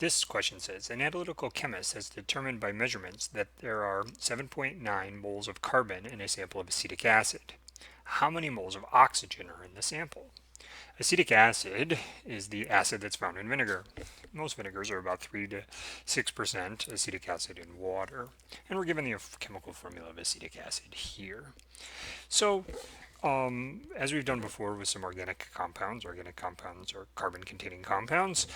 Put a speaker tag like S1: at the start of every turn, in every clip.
S1: This question says, an analytical chemist has determined by measurements that there are 7.9 moles of carbon in a sample of acetic acid. How many moles of oxygen are in the sample? Acetic acid is the acid that's found in vinegar. Most vinegars are about 3 to 6% acetic acid in water. And we're given the chemical formula of acetic acid here. So, as we've done before with some organic compounds are carbon-containing compounds,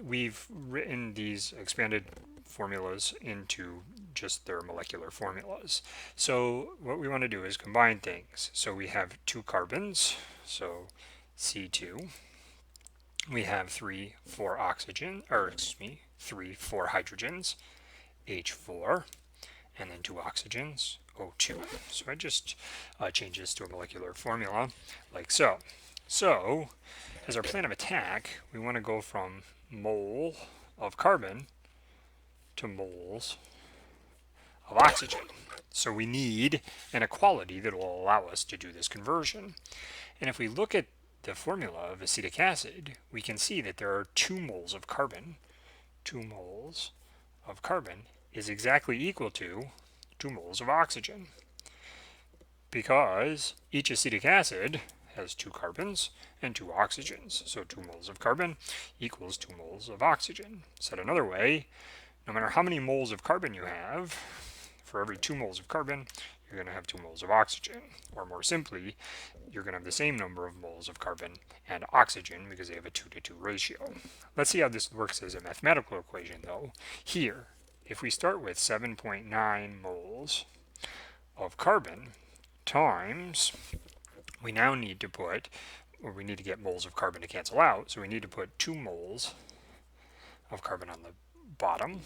S1: we've written these expanded formulas into just their molecular formulas. So what we want to do is combine things. So we have 2 carbons, so C2. We have 3 hydrogens, H4, and then 2 oxygens, O2. So I just change this to a molecular formula like so. So as our plan of attack, we want to go from mole of carbon to moles of oxygen. So we need an equality that will allow us to do this conversion. And if we look at the formula of acetic acid, we can see that there are 2 moles of carbon. 2 moles of carbon is exactly equal to 2 moles of oxygen, because each acetic acid has 2 carbons and 2 oxygens. So 2 moles of carbon equals 2 moles of oxygen. Said another way, no matter how many moles of carbon you have, for every 2 moles of carbon, you're going to have 2 moles of oxygen. Or more simply, you're going to have the same number of moles of carbon and oxygen because they have a 2-to-2 ratio. Let's see how this works as a mathematical equation, though. Here, if we start with 7.9 moles of carbon times, we now need to put, or we need to get moles of carbon to cancel out, so we need to put 2 moles of carbon on the bottom,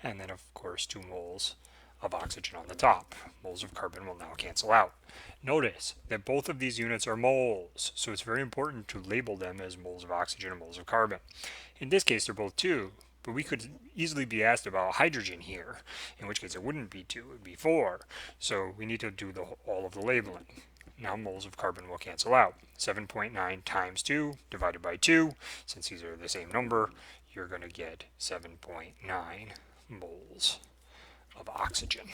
S1: and then of course 2 moles of oxygen on the top. Moles of carbon will now cancel out. Notice that both of these units are moles, so it's very important to label them as moles of oxygen and moles of carbon. In this case, they're both 2, but we could easily be asked about hydrogen here, in which case it wouldn't be 2, it would be 4. So we need to do all of the labeling. Now moles of carbon will cancel out. 7.9 times 2 divided by 2, since these are the same number, you're going to get 7.9 moles of oxygen.